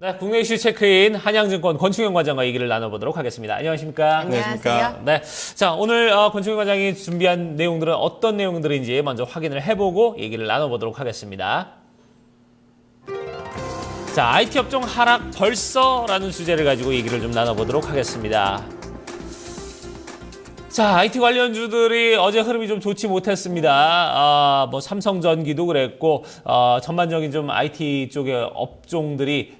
네, 국내 이슈 체크인 한양증권 권충현 과장과 얘기를 나눠보도록 하겠습니다. 안녕하십니까? 안녕하세요. 네, 자 오늘 권충현 과장이 준비한 내용들은 어떤 내용들인지 먼저 확인을 해보고 얘기를 나눠보도록 하겠습니다. 자, IT 업종 하락 벌써라는 주제를 가지고 얘기를 좀 나눠보도록 하겠습니다. 자, IT 관련주들이 어제 흐름이 좀 좋지 못했습니다. 뭐 삼성전기도 그랬고 전반적인 좀 IT 쪽의 업종들이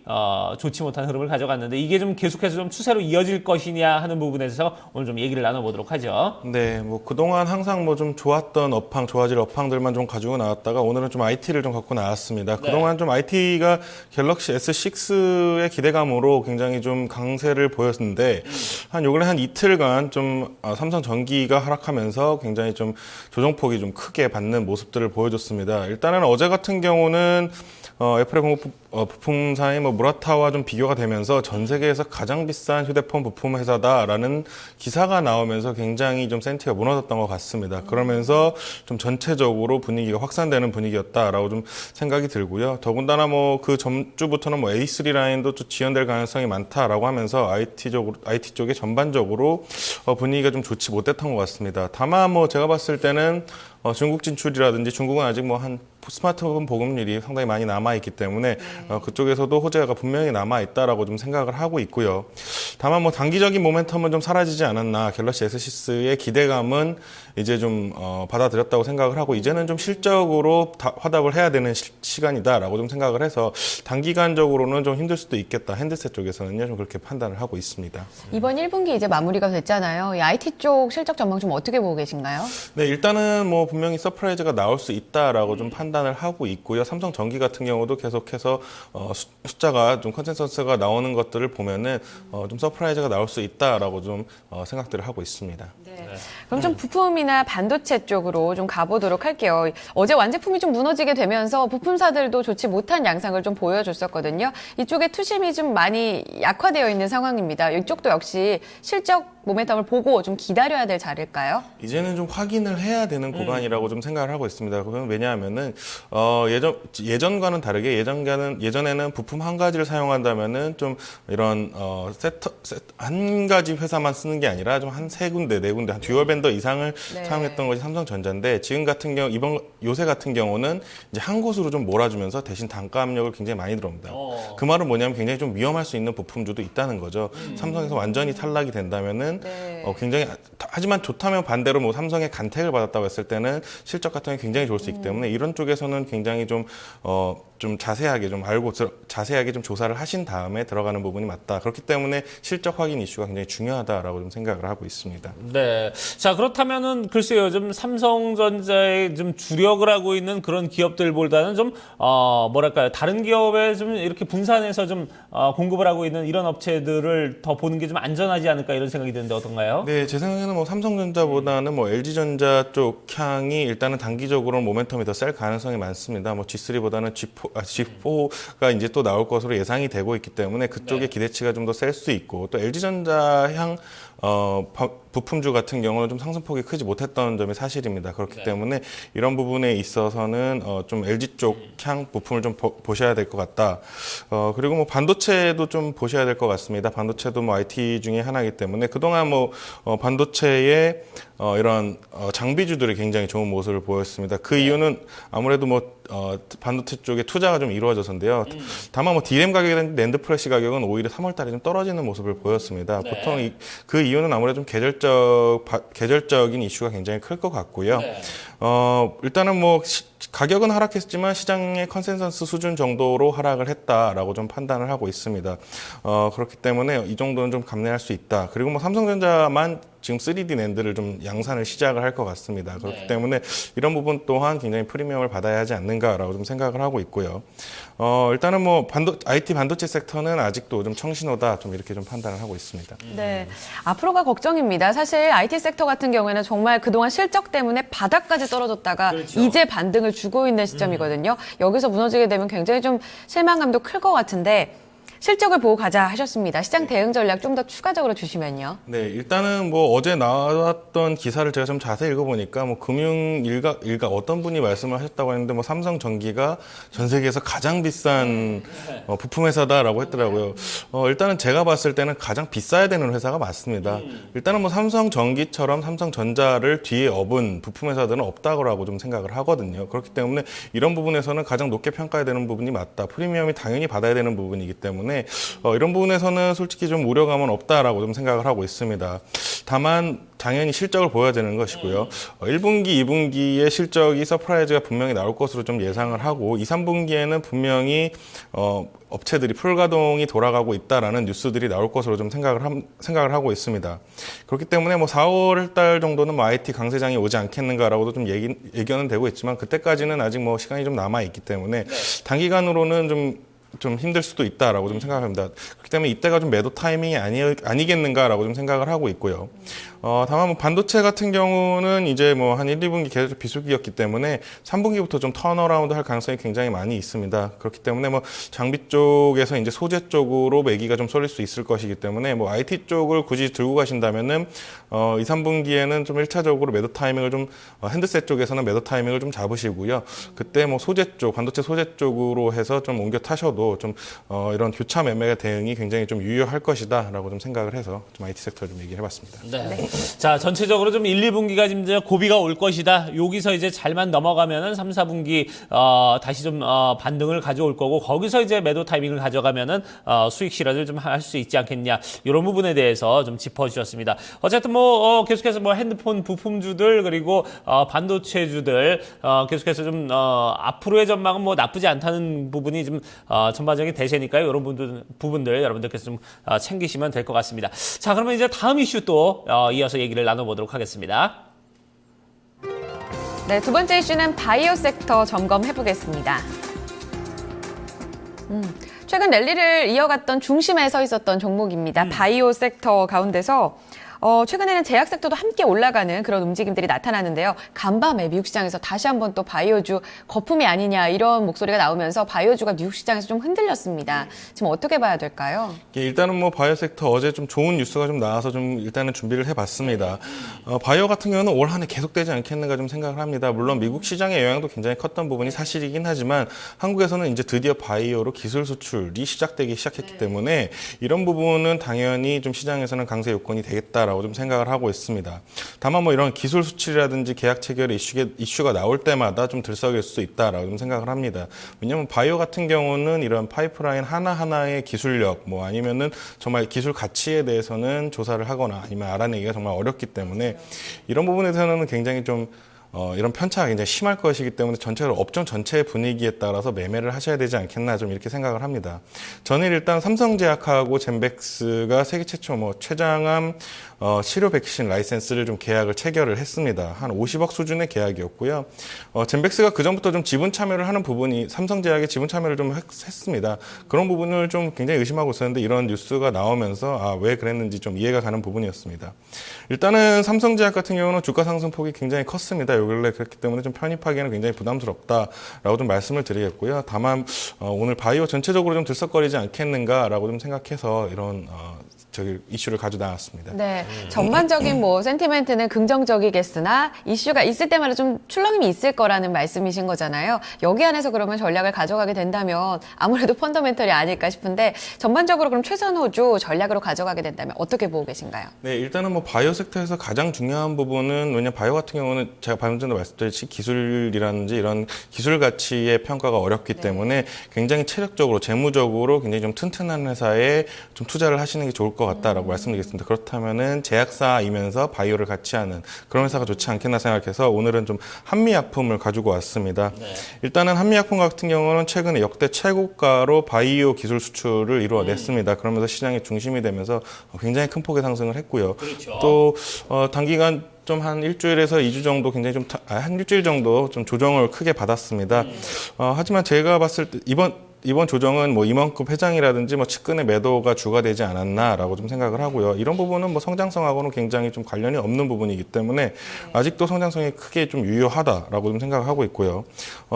좋지 못한 흐름을 가져갔는데 이게 좀 계속해서 좀 추세로 이어질 것이냐 하는 부분에서 오늘 좀 얘기를 나눠보도록 하죠. 네, 뭐 그동안 항상 뭐 좀 좋았던 업황, 좋아질 업황들만 좀 가지고 나왔다가 오늘은 좀 IT를 좀 갖고 나왔습니다. 네. 그동안 좀 IT가 갤럭시 S6의 기대감으로 굉장히 좀 강세를 보였는데 한 요 근래 한 이틀간 좀 삼성 전기가 하락하면서 굉장히 좀 조정폭이 좀 크게 받는 모습들을 보여줬습니다. 일단은 어제 같은 경우는 애플의 공급 부품사인 뭐 무라타와 좀 비교가 되면서 전 세계에서 가장 비싼 휴대폰 부품 회사다라는 기사가 나오면서 굉장히 좀 센티가 무너졌던 것 같습니다. 그러면서 좀 전체적으로 분위기가 확산되는 분위기였다라고 좀 생각이 들고요. 더군다나 뭐 그 전주부터는 뭐 A3 라인도 좀 지연될 가능성이 많다라고 하면서 IT 쪽에 전반적으로 분위기가 좀 좋지 못했던 것 같습니다. 다만 뭐 제가 봤을 때는 중국 진출이라든지 중국은 아직 뭐 한 스마트폰 보급률이 상당히 많이 남아있기 때문에 그쪽에서도 호재가 분명히 남아있다라고 좀 생각을 하고 있고요. 다만 뭐 단기적인 모멘텀은 좀 사라지지 않았나. 갤럭시 S6의 기대감은 이제 좀 받아들였다고 생각을 하고 이제는 좀 실적으로 화답을 해야 되는 시간이다라고 좀 생각을 해서 단기간적으로는 좀 힘들 수도 있겠다. 핸드셋 쪽에서는요 좀 그렇게 판단을 하고 있습니다. 이번 1분기 이제 마무리가 됐잖아요. 이 IT 쪽 실적 전망 좀 어떻게 보고 계신가요? 네, 일단은 뭐 분명히 서프라이즈가 나올 수 있다라고 좀 판단을 하고 있고요. 삼성 전기 같은 경우도 계속해서 숫자가 좀 컨센서스가 나오는 것들을 보면은 좀 서프라이즈가 나올 수 있다라고 좀 생각들을 하고 있습니다. 네. 그럼 좀 부품이나 반도체 쪽으로 좀 가보도록 할게요. 어제 완제품이 좀 무너지게 되면서 부품사들도 좋지 못한 양상을 좀 보여줬었거든요. 이쪽에 투심이 좀 많이 약화되어 있는 상황입니다. 이쪽도 역시 실적 모멘텀을 보고 좀 기다려야 될 자리일까요? 이제는 좀 확인을 해야 되는 구간이라고 좀 생각을 하고 있습니다. 왜냐하면은 예전과는 다르게 예전에는 부품 한 가지를 사용한다면은 좀 이런 한 가지 회사만 쓰는 게 아니라 좀 한 세 군데, 네 군데, 한 듀얼 벤더 이상을 네. 사용했던 것이 삼성전자인데 지금 같은 경우 요새 같은 경우는 이제 한 곳으로 좀 몰아주면서 대신 단가 압력을 굉장히 많이 들어옵니다. 그 말은 뭐냐면 굉장히 좀 위험할 수 있는 부품주도 있다는 거죠. 삼성에서 완전히 탈락이 된다면은 네. 굉장히 하지만 좋다면 반대로 뭐 삼성의 간택을 받았다고 했을 때는 실적 같은 게 굉장히 좋을 수 있기 때문에 이런 쪽에서는 굉장히 좀 자세하게 좀 자세하게 좀 조사를 하신 다음에 들어가는 부분이 맞다. 그렇기 때문에 실적 확인 이슈가 굉장히 중요하다라고 좀 생각을 하고 있습니다. 네. 자, 그렇다면은 글쎄요, 좀 삼성전자의 좀 주력을 하고 있는 그런 기업들보다는 좀, 뭐랄까요, 다른 기업에 좀 이렇게 분산해서 좀, 공급을 하고 있는 이런 업체들을 더 보는 게 좀 안전하지 않을까 이런 생각이 드는데 어떤가요? 네, 제 생각에는 뭐 삼성전자보다는 뭐 LG전자 쪽 향이 일단은 단기적으로 모멘텀이 더 셀 가능성이 많습니다. 뭐 G3보다는 G4가 이제 또 나올 것으로 예상이 되고 있기 때문에 그쪽의 기대치가 좀 더 셀 수 있고 또 LG전자 향 부품주 같은 경우는 좀 상승폭이 크지 못했던 점이 사실입니다. 그렇기 때문에 이런 부분에 있어서는 좀 LG 쪽 향 부품을 좀 보셔야 될 것 같다. 그리고 뭐 반도체도 좀 보셔야 될 것 같습니다. 반도체도 뭐 IT 중에 하나이기 때문에 그동안 뭐 반도체의 이런 장비주들이 굉장히 좋은 모습을 보였습니다. 그 이유는 아무래도 뭐 반도체 쪽에 투자가 좀 이루어져서인데요. 다만 뭐 DRAM 가격이나 낸드 플래시 가격은 오히려 3월 달에 좀 떨어지는 모습을 보였습니다. 네. 보통 그 이유는 아무래도 좀 계절적인 이슈가 굉장히 클 것 같고요. 네. 일단은 뭐 가격은 하락했지만 시장의 컨센서스 수준 정도로 하락을 했다라고 좀 판단을 하고 있습니다. 그렇기 때문에 이 정도는 좀 감내할 수 있다. 그리고 뭐 삼성전자만 지금 3D 낸드를 좀 양산을 시작을 할 것 같습니다. 그렇기 때문에 이런 부분 또한 굉장히 프리미엄을 받아야 하지 않는가라고 좀 생각을 하고 있고요. 일단은 뭐 IT 반도체 섹터는 아직도 좀 청신호다 좀 이렇게 좀 판단을 하고 있습니다. 네. 앞으로가 걱정입니다. 사실 IT 섹터 같은 경우에는 정말 그동안 실적 때문에 바닥까지 떨어졌다가 그렇죠. 이제 반등을 주고 있는 시점이거든요. 여기서 무너지게 되면 굉장히 좀 실망감도 클 것 같은데 실적을 보고 가자 하셨습니다. 시장 대응 전략 좀 더 추가적으로 주시면요. 네, 일단은 뭐 어제 나왔던 기사를 제가 좀 자세히 읽어보니까 뭐 금융 일각 어떤 분이 말씀을 하셨다고 했는데 뭐 삼성전기가 전 세계에서 가장 비싼 부품 회사다라고 했더라고요. 일단은 제가 봤을 때는 가장 비싸야 되는 회사가 맞습니다. 일단은 뭐 삼성전기처럼 삼성전자를 뒤에 업은 부품 회사들은 없다고 좀 생각을 하거든요. 그렇기 때문에 이런 부분에서는 가장 높게 평가해야 되는 부분이 맞다. 프리미엄이 당연히 받아야 되는 부분이기 때문에 이런 부분에서는 솔직히 좀 우려감은 없다라고 좀 생각을 하고 있습니다. 다만 당연히 실적을 보여야 되는 것이고요. 1분기, 2분기의 실적이 서프라이즈가 분명히 나올 것으로 좀 예상을 하고 2, 3분기에는 분명히 업체들이 풀가동이 돌아가고 있다라는 뉴스들이 나올 것으로 좀 생각을 하고 있습니다. 그렇기 때문에 뭐 4, 5월 달 정도는 뭐 IT 강세장이 오지 않겠는가라고도 좀 예견은 되고 있지만 그때까지는 아직 뭐 시간이 좀 남아 있기 때문에 단기간으로는 좀 힘들 수도 있다라고 좀 생각합니다. 그렇기 때문에 이때가 좀 매도 타이밍이 아니겠는가라고 좀 생각을 하고 있고요. 다만 뭐 반도체 같은 경우는 이제 뭐 한 1, 2분기 계속 비수기였기 때문에 3분기부터 좀 턴어라운드 할 가능성이 굉장히 많이 있습니다. 그렇기 때문에 뭐 장비 쪽에서 이제 소재 쪽으로 매기가 좀 쏠릴 수 있을 것이기 때문에 뭐 IT 쪽을 굳이 들고 가신다면은 2, 3분기에는 좀 1차적으로 매도 타이밍을 좀 핸드셋 쪽에서는 매도 타이밍을 좀 잡으시고요. 그때 뭐 소재 쪽, 반도체 소재 쪽으로 해서 좀 옮겨 타셔도 좀 이런 교차 매매 대응이 굉장히 좀 유효할 것이다라고 좀 생각을 해서 좀 IT 섹터 좀 얘기를 해봤습니다. 네. 자, 전체적으로 좀 1, 2분기가 좀 이제 고비가 올 것이다. 여기서 이제 잘만 넘어가면은 3, 4분기 다시 좀 반등을 가져올 거고 거기서 이제 매도 타이밍을 가져가면은 수익 실현을 좀 할 수 있지 않겠냐. 이런 부분에 대해서 좀 짚어주셨습니다. 어쨌든 뭐 계속해서 뭐 핸드폰 부품주들 그리고 반도체주들 계속해서 좀 앞으로의 전망은 뭐 나쁘지 않다는 부분이 좀 전반적인 대세니까요. 이런 부분들 여러분들께서 좀 챙기시면 될 것 같습니다. 자, 그러면 이제 다음 이슈 또 이어서 얘기를 나눠보도록 하겠습니다. 네, 두 번째 이슈는 바이오 섹터 점검해 보겠습니다. 최근 랠리를 이어갔던 중심에 서 있었던 종목입니다. 바이오 섹터 가운데서 최근에는 제약 섹터도 함께 올라가는 그런 움직임들이 나타나는데요. 간밤에 미국 시장에서 다시 한번 또 바이오주 거품이 아니냐 이런 목소리가 나오면서 바이오주가 미국 시장에서 좀 흔들렸습니다. 지금 어떻게 봐야 될까요? 일단은 뭐 바이오 섹터 어제 좀 좋은 뉴스가 좀 나와서 좀 일단은 준비를 해봤습니다. 바이오 같은 경우는 올 한 해 계속되지 않겠는가 좀 생각을 합니다. 물론 미국 시장의 영향도 굉장히 컸던 부분이 사실이긴 하지만 한국에서는 이제 드디어 바이오로 기술 수출이 시작되기 시작했기 때문에 이런 부분은 당연히 좀 시장에서는 강세 요건이 되겠다. 라고 좀 생각을 하고 있습니다. 다만 뭐 이런 기술 수출이라든지 계약 체결의 이슈가 나올 때마다 좀 들썩일 수 있다라고 좀 생각을 합니다. 왜냐하면 바이오 같은 경우는 이런 파이프라인 하나하나의 기술력 뭐 아니면은 정말 기술 가치에 대해서는 조사를 하거나 아니면 알아내기가 정말 어렵기 때문에 이런 부분에서는 굉장히 좀 이런 편차가 굉장히 심할 것이기 때문에 전체적으로 업종 전체의 분위기에 따라서 매매를 하셔야 되지 않겠나 좀 이렇게 생각을 합니다. 저는 일단 삼성제약하고 젠백스가 세계 최초 뭐 최장암 치료 백신 라이센스를 좀 계약을 체결을 했습니다. 한 50억 수준의 계약이었고요. 젠백스가 그전부터 좀 지분 참여를 하는 부분이 삼성제약의 지분 참여를 좀 했습니다. 그런 부분을 좀 굉장히 의심하고 있었는데 이런 뉴스가 나오면서 왜 그랬는지 좀 이해가 가는 부분이었습니다. 일단은 삼성제약 같은 경우는 주가 상승폭이 굉장히 컸습니다. 요 근래 그렇기 때문에 좀 편입하기에는 굉장히 부담스럽다라고 좀 말씀을 드리겠고요. 다만 오늘 바이오 전체적으로 좀 들썩거리지 않겠는가라고 좀 생각해서 이런 이슈를 가지고 나왔습니다. 네, 전반적인 뭐 센티멘트는 긍정적이겠으나 이슈가 있을 때마다 좀 출렁임이 있을 거라는 말씀이신 거잖아요. 여기 안에서 그러면 전략을 가져가게 된다면 아무래도 펀더멘털이 아닐까 싶은데 전반적으로 그럼 최선호주 전략으로 가져가게 된다면 어떻게 보고 계신가요? 네, 일단은 뭐 바이오 섹터에서 가장 중요한 부분은 왜냐면 바이오 같은 경우는 제가 방금 전에 말씀드렸듯이 기술이라든지 이런 기술 가치의 평가가 어렵기 때문에 굉장히 체력적으로 재무적으로 굉장히 좀 튼튼한 회사에 좀 투자를 하시는 게 좋을 것 같다라고 말씀드리겠습니다. 그렇다면은 제약사이면서 바이오를 같이 하는 그런 회사가 좋지 않겠나 생각해서 오늘은 좀 한미약품을 가지고 왔습니다. 네. 일단은 한미약품 같은 경우는 최근에 역대 최고가로 바이오 기술 수출을 이루어냈습니다. 그러면서 시장의 중심이 되면서 굉장히 큰 폭의 상승을 했고요. 그렇죠. 또 단기간 좀 한 일주일에서 2주 정도 굉장히 한 일주일 정도 좀 조정을 크게 받았습니다. 하지만 제가 봤을 때 이번 조정은 뭐 임원급 회장이라든지 뭐 측근의 매도가 주가 되지 않았나라고 좀 생각을 하고요. 이런 부분은 뭐 성장성하고는 굉장히 좀 관련이 없는 부분이기 때문에 아직도 성장성이 크게 좀 유효하다라고 좀 생각하고 있고요.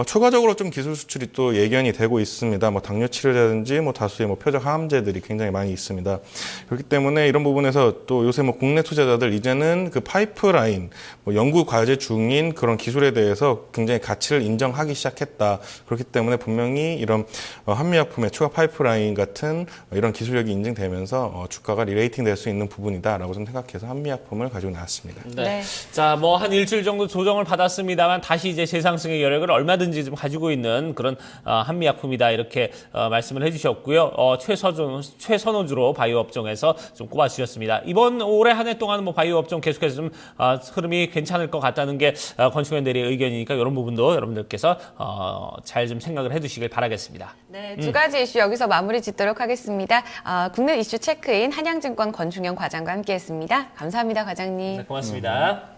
추가적으로 좀 기술 수출이 또 예견이 되고 있습니다. 뭐 당뇨 치료라든지 뭐 다수의 뭐 표적 항암제들이 굉장히 많이 있습니다. 그렇기 때문에 이런 부분에서 또 요새 뭐 국내 투자자들 이제는 그 파이프라인 뭐 연구 과제 중인 그런 기술에 대해서 굉장히 가치를 인정하기 시작했다. 그렇기 때문에 분명히 이런 한미약품의 추가 파이프라인 같은 이런 기술력이 인증되면서 주가가 리레이팅 될 수 있는 부분이다라고 좀 생각해서 한미약품을 가지고 나왔습니다. 네. 자, 뭐 한 일주일 정도 조정을 받았습니다만 다시 이제 재상승의 여력을 얼마든지 좀 가지고 있는 그런 한미약품이다 이렇게 말씀을 해주셨고요. 최선호주로 바이오 업종에서 좀 꼽아주셨습니다. 이번 올해 한 해 동안 뭐 바이오 업종 계속해서 좀 흐름이 괜찮을 것 같다는 게 건축원들의 의견이니까 이런 부분도 여러분들께서 잘 좀 생각을 해두시길 바라겠습니다. 네, 두 가지 이슈 여기서 마무리 짓도록 하겠습니다. 국내 이슈 체크인 한양증권 권중현 과장과 함께했습니다. 감사합니다, 과장님. 네, 고맙습니다.